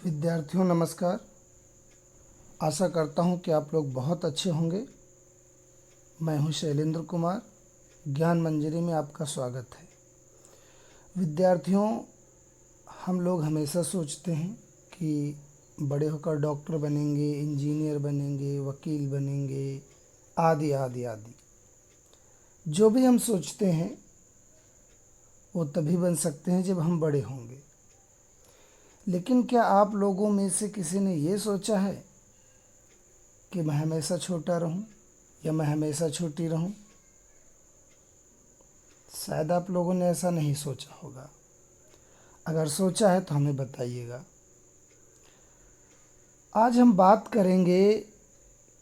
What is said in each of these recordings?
विद्यार्थियों नमस्कार। आशा करता हूँ कि आप लोग बहुत अच्छे होंगे। मैं हूँ शैलेंद्र कुमार। ज्ञान मंजरी में आपका स्वागत है। विद्यार्थियों, हम लोग हमेशा सोचते हैं कि बड़े होकर डॉक्टर बनेंगे, इंजीनियर बनेंगे, वकील बनेंगे, आदि आदि आदि। जो भी हम सोचते हैं वो तभी बन सकते हैं जब हम बड़े होंगे। लेकिन क्या आप लोगों में से किसी ने ये सोचा है कि मैं हमेशा छोटा रहूं या मैं हमेशा छोटी रहूं? शायद आप लोगों ने ऐसा नहीं सोचा होगा। अगर सोचा है तो हमें बताइएगा। आज हम बात करेंगे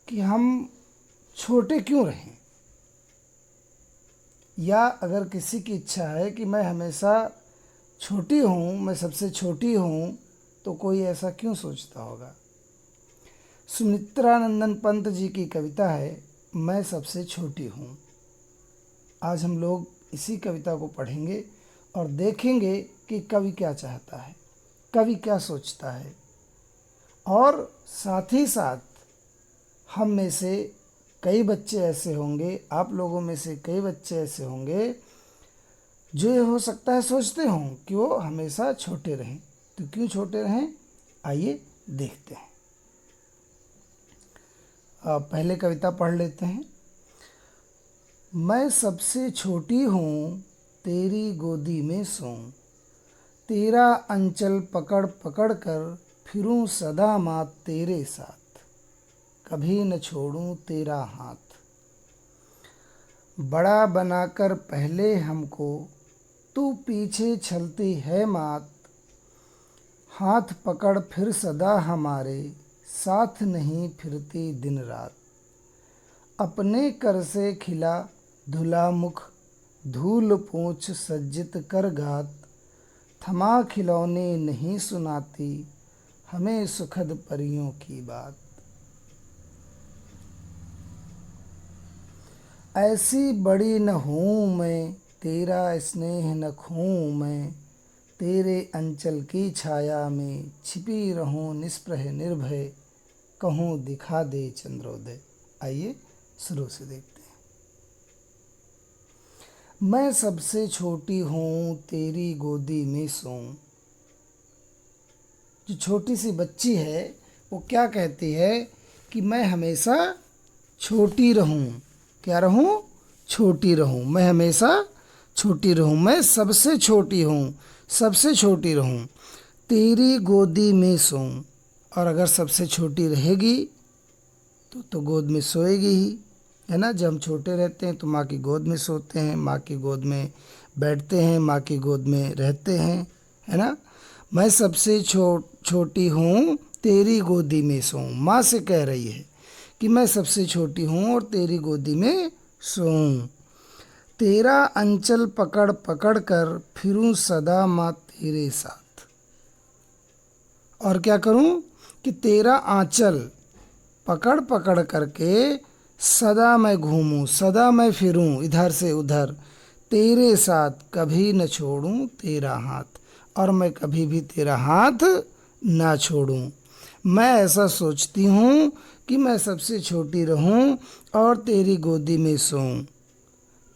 कि हम छोटे क्यों रहें, या अगर किसी की इच्छा है कि मैं हमेशा छोटी हूँ, मैं सबसे छोटी हूँ, तो कोई ऐसा क्यों सोचता होगा? सुमित्रानंदन पंत जी की कविता है, मैं सबसे छोटी हूँ। आज हम लोग इसी कविता को पढ़ेंगे और देखेंगे कि कवि क्या चाहता है, कवि क्या सोचता है। और साथ ही साथ हम में से कई बच्चे ऐसे होंगे, आप लोगों में से कई बच्चे ऐसे होंगे जो ये हो सकता है सोचते हों कि वो हमेशा छोटे रहें। तो क्यों छोटे रहें, आइए देखते हैं। पहले कविता पढ़ लेते हैं। मैं सबसे छोटी हूँ, तेरी गोदी में सोऊं, तेरा अंचल पकड़ पकड़ कर फिरूं सदा माँ तेरे साथ, कभी न छोड़ूं तेरा हाथ। बड़ा बनाकर पहले हमको तू पीछे चलती है मात, हाथ पकड़ फिर सदा हमारे साथ नहीं फिरती दिन रात। अपने कर से खिला धुला मुख, धूल पूंछ सज्जित कर गात, थमा खिलौने नहीं सुनाती हमें सुखद परियों की बात। ऐसी बड़ी न हूँ मैं, तेरा स्नेह न खूँ मैं, तेरे अंचल की छाया में छिपी रहूं निष्प्रह निर्भय, कहूँ दिखा दे चंद्रोदय। आइए शुरू से देखते हैं। मैं सबसे छोटी हूँ, तेरी गोदी में सोऊं। जो छोटी सी बच्ची है वो क्या कहती है कि मैं हमेशा छोटी रहूं। क्या रहूं? छोटी रहूं। मैं हमेशा छोटी रहूं। मैं सबसे छोटी हूं, सबसे छोटी रहूं, तेरी गोदी में सोऊं। और अगर सबसे छोटी रहेगी तो गोद में सोएगी ही, है ना। जब हम छोटे रहते हैं तो माँ की गोद में सोते हैं, माँ की गोद में बैठते हैं, माँ की गोद में रहते हैं, है ना। मैं सबसे छोटी हूँ, तेरी गोदी में सोऊं। माँ से कह रही है कि मैं सबसे छोटी हूँ और तेरी गोदी में सोऊं। तेरा अंचल पकड़ पकड़ कर फिरूं सदा माँ तेरे साथ। और क्या करूं कि तेरा आंचल पकड़ पकड़ करके सदा मैं घूमूं, सदा मैं फिरूं इधर से उधर, तेरे साथ कभी न छोड़ूं तेरा हाथ, और मैं कभी भी तेरा हाथ ना छोड़ूं। मैं ऐसा सोचती हूँ कि मैं सबसे छोटी रहूं और तेरी गोदी में सोऊं,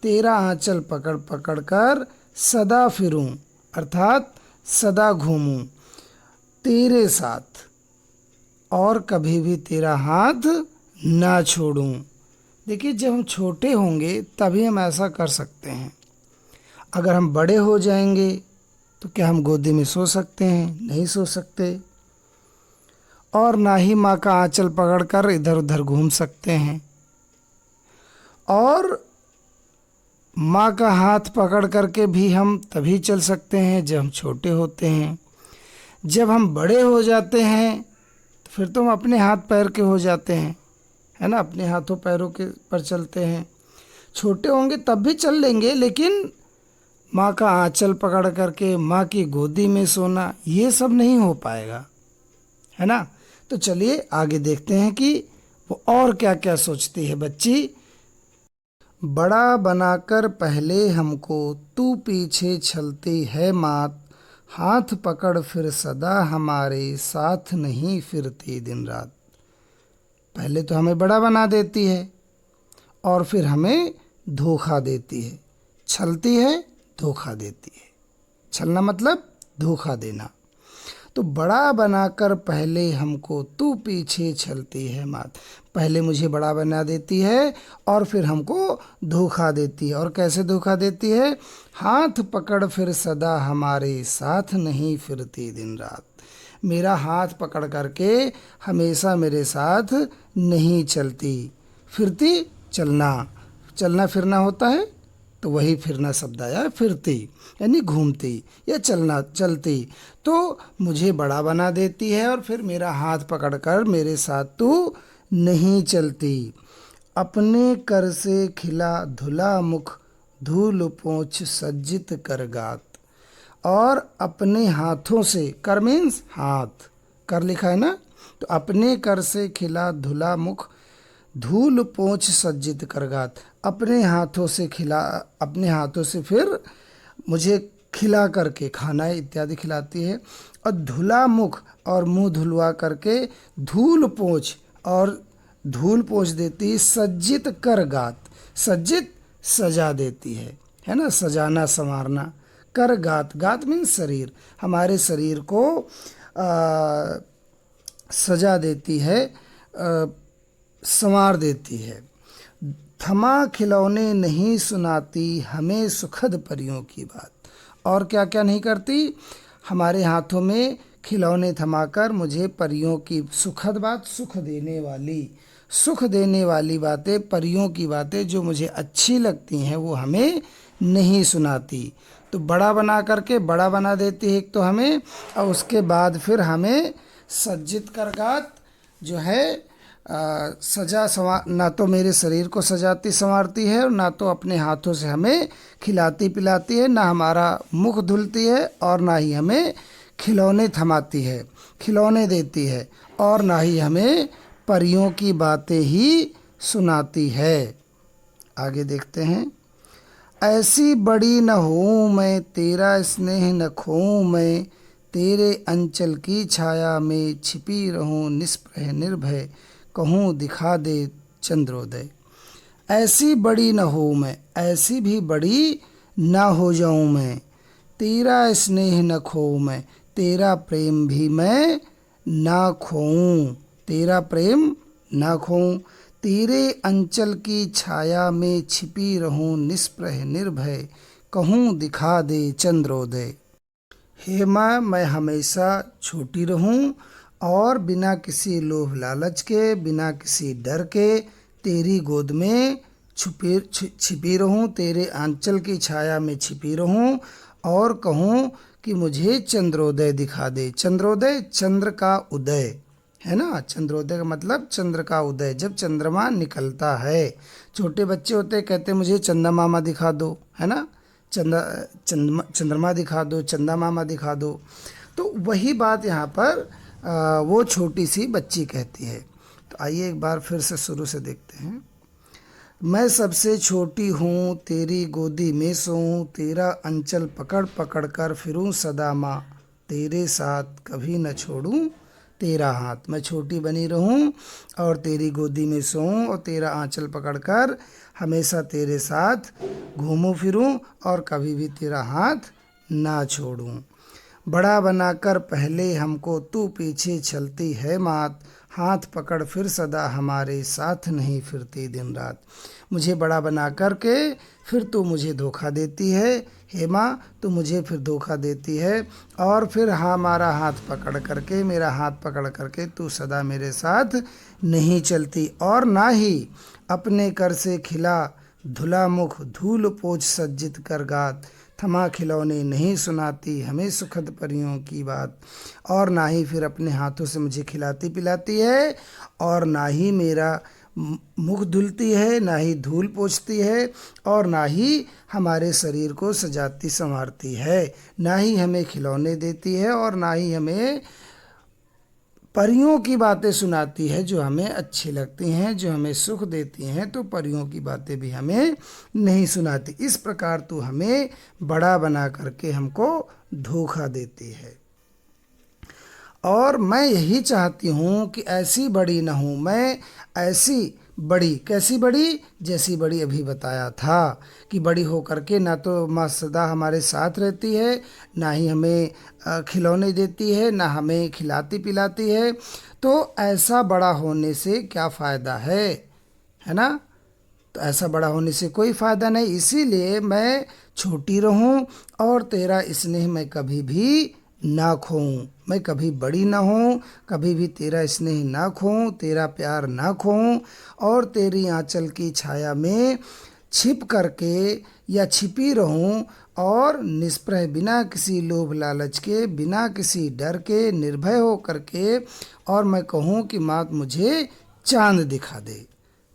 तेरा आंचल पकड़ पकड़ कर सदा फिरूं, अर्थात सदा घूमूं तेरे साथ, और कभी भी तेरा हाथ ना छोड़ूं। देखिए, जब हम छोटे होंगे तभी हम ऐसा कर सकते हैं। अगर हम बड़े हो जाएंगे तो क्या हम गोदी में सो सकते हैं? नहीं सो सकते। और ना ही माँ का आंचल पकड़कर इधर उधर घूम सकते हैं। और माँ का हाथ पकड़ करके भी हम तभी चल सकते हैं जब हम छोटे होते हैं। जब हम बड़े हो जाते हैं तो फिर तो हम अपने हाथ पैर के हो जाते हैं, है ना। अपने हाथों पैरों के पर चलते हैं। छोटे होंगे तब भी चल लेंगे, लेकिन माँ का आंचल पकड़ करके माँ की गोदी में सोना, ये सब नहीं हो पाएगा, है ना। तो चलिए आगे देखते हैं कि वो और क्या क्या सोचती है बच्ची। बड़ा बनाकर पहले हमको तू पीछे चलती है मात, हाथ पकड़ फिर सदा हमारे साथ नहीं फिरती दिन रात। पहले तो हमें बड़ा बना देती है और फिर हमें धोखा देती है, छलती है, धोखा देती है। छलना मतलब धोखा देना। तो बड़ा बनाकर पहले हमको तू पीछे छलती है मात। पहले मुझे बड़ा बना देती है और फिर हमको धोखा देती है। और कैसे धोखा देती है? हाथ पकड़ फिर सदा हमारे साथ नहीं फिरती दिन रात। मेरा हाथ पकड़ करके हमेशा मेरे साथ नहीं चलती। फिरती चलना, चलना फिरना होता है, तो वही फिरना शब्द आया, फिरती यानी घूमती या चलना, चलती। तो मुझे बड़ा बना देती है और फिर मेरा हाथ पकड़कर मेरे साथ तू नहीं चलती। अपने कर से खिला धुला मुख, धूल पोंछ सज्जित कर गात। और अपने हाथों से, कर मीन्स हाथ, कर लिखा है ना, तो अपने कर से खिला धुला मुख, धूल पोंछ सज्जित करगात। अपने हाथों से खिला, अपने हाथों से फिर मुझे खिला करके खाना इत्यादि खिलाती है। और धुला मुख, और मुंह धुलवा करके धूल पोंछ, और धूल पोंछ देती है। सज्जित करगात, सज्जित सजा देती है ना, सजाना संवारना। करगात, गात मीन्स शरीर, हमारे शरीर को सजा देती है, संवार देती है। थमा खिलौने नहीं सुनाती हमें सुखद परियों की बात। और क्या क्या नहीं करती? हमारे हाथों में खिलौने थमाकर मुझे परियों की सुखद बात, सुख देने वाली बातें, परियों की बातें जो मुझे अच्छी लगती हैं वो हमें नहीं सुनाती। तो बड़ा बना करके बड़ा बना देती है एक तो हमें, और उसके बाद फिर हमें सज्जित करगात जो है सजा संवार, ना तो मेरे शरीर को सजाती संवारती है और ना तो अपने हाथों से हमें खिलाती पिलाती है, ना हमारा मुख धुलती है और ना ही हमें खिलौने थमाती है, खिलौने देती है, और ना ही हमें परियों की बातें ही सुनाती है। आगे देखते हैं। ऐसी बड़ी न हूँ मैं, तेरा स्नेह न खोऊं मैं, तेरे अंचल की छाया में छिपी रहूं निष्प्रह निर्भय, कहूँ दिखा दे चंद्रोदय। ऐसी बड़ी न हो मैं, ऐसी भी बड़ी ना हो जाऊं मैं, तेरा स्नेह न खोऊं मैं, तेरा प्रेम भी मैं ना खोऊं, तेरा प्रेम ना खोऊं। तेरे अंचल की छाया में छिपी रहूं निष्प्रह निर्भय, कहूँ दिखा दे चंद्रोदय। हे माँ, मैं हमेशा छोटी रहूं और बिना किसी लोभ लालच के, बिना किसी डर के तेरी गोद में छिपी रहूं, तेरे आंचल की छाया में छिपी रहूं, और कहूं कि मुझे चंद्रोदय दिखा दे। चंद्रोदय, चंद्र का उदय है ना, चंद्रोदय का मतलब चंद्र का उदय, जब चंद्रमा निकलता है। छोटे बच्चे होते कहते मुझे चंदा मामा दिखा दो, है ना, चंद्रमा दिखा दो, चंदा मामा दिखा दो। तो वही बात यहाँ पर वो छोटी सी बच्ची कहती है। तो आइए एक बार फिर से शुरू से देखते हैं। मैं सबसे छोटी हूँ, तेरी गोदी में सोऊं, तेरा अंचल पकड़ पकड़ कर फिरूं सदा माँ, तेरे साथ कभी न छोड़ूं तेरा हाथ। मैं छोटी बनी रहूं और तेरी गोदी में सोऊं और तेरा आंचल पकड़कर हमेशा तेरे साथ घूमूं फिरूं और कभी भी तेरा हाथ ना छोड़ूं। बड़ा बनाकर पहले हमको तू पीछे चलती है मात, हाथ पकड़ फिर सदा हमारे साथ नहीं फिरती दिन रात। मुझे बड़ा बना करके फिर तू मुझे धोखा देती है, हे माँ, तू मुझे फिर धोखा देती है, और फिर हमारा हाथ पकड़ करके, मेरा हाथ पकड़ करके तू सदा मेरे साथ नहीं चलती, और ना ही अपने कर से खिला धुला मुख, धूल पोछ सज्जित कर गात। थमा खिलौने नहीं सुनाती हमें सुखद परियों की बात, और ना ही फिर अपने हाथों से मुझे खिलाती पिलाती है, और ना ही मेरा मुख धुलती है, ना ही धूल पोंछती है, और ना ही हमारे शरीर को सजाती संवारती है, ना ही हमें खिलौने देती है, और ना ही हमें परियों की बातें सुनाती है जो हमें अच्छी लगती हैं, जो हमें सुख देती हैं, तो परियों की बातें भी हमें नहीं सुनाती। इस प्रकार तू हमें बड़ा बना करके हमको धोखा देती है। और मैं यही चाहती हूँ कि ऐसी बड़ी ना हूँ मैं, ऐसी बड़ी, कैसी बड़ी, जैसी बड़ी अभी बताया था कि बड़ी हो करके ना तो माँ सदा हमारे साथ रहती है, ना ही हमें खिलौने देती है, ना हमें खिलाती पिलाती है। तो ऐसा बड़ा होने से क्या फ़ायदा है ना? तो ऐसा बड़ा होने से कोई फ़ायदा नहीं, इसीलिए मैं छोटी रहूं और तेरा स्नेह मैं कभी भी ना खोऊं। मैं कभी बड़ी ना हूं, कभी भी तेरा स्नेह ना खोऊं, तेरा प्यार ना खोऊं, और तेरी आंचल की छाया में छिप करके या छिपी रहूं, और निष्प्रह, बिना किसी लोभ लालच के, बिना किसी डर के, निर्भय हो करके, और मैं कहूं कि माँ मुझे चांद दिखा दे।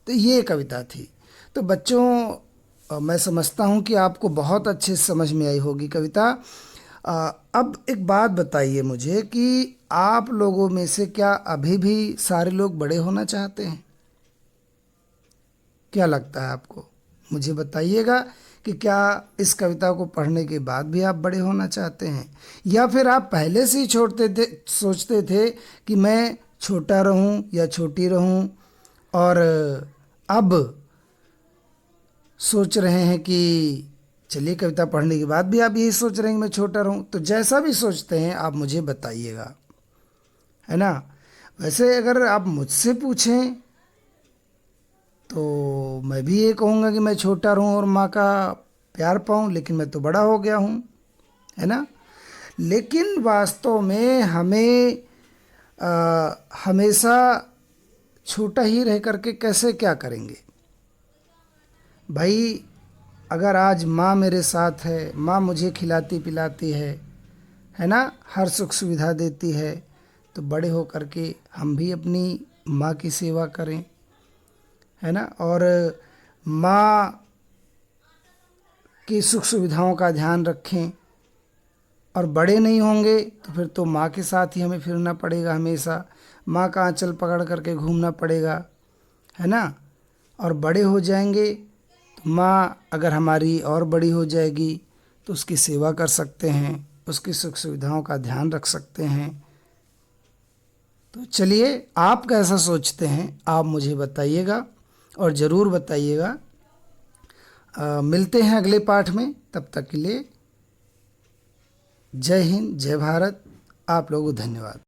तो ये कविता थी। तो बच्चों, मैं समझता हूँ कि आपको बहुत अच्छे से समझ में आई होगी कविता। अब एक बात बताइए मुझे कि आप लोगों में से क्या अभी भी सारे लोग बड़े होना चाहते हैं? क्या लगता है आपको? मुझे बताइएगा कि क्या इस कविता को पढ़ने के बाद भी आप बड़े होना चाहते हैं, या फिर आप पहले से ही सोचते थे कि मैं छोटा रहूं या छोटी रहूं, और अब सोच रहे हैं कि चलिए कविता पढ़ने के बाद भी आप यही सोच रहे हैं कि मैं छोटा रहूं। तो जैसा भी सोचते हैं आप मुझे बताइएगा, है ना? वैसे अगर आप मुझसे पूछें तो मैं भी ये कहूँगा कि मैं छोटा रहूं और माँ का प्यार पाऊं, लेकिन मैं तो बड़ा हो गया हूँ, है ना? लेकिन वास्तव में हमें हमेशा छोटा ही रह करके कैसे क्या करेंगे भाई? अगर आज माँ मेरे साथ है, माँ मुझे खिलाती पिलाती है ना, हर सुख सुविधा देती है, तो बड़े हो करके हम भी अपनी माँ की सेवा करें, है ना? और माँ की सुख सुविधाओं का ध्यान रखें। और बड़े नहीं होंगे तो फिर तो माँ के साथ ही हमें फिरना पड़ेगा, हमेशा माँ का आंचल पकड़ करके घूमना पड़ेगा, है ना? और बड़े हो जाएंगे तो माँ अगर हमारी और बड़ी हो जाएगी तो उसकी सेवा कर सकते हैं, उसकी सुख सुविधाओं का ध्यान रख सकते हैं। तो चलिए, आप कैसा सोचते हैं आप मुझे बताइएगा, और ज़रूर बताइएगा। मिलते हैं अगले पाठ में, तब तक के लिए जय हिंद, जय भारत। आप लोगों को धन्यवाद।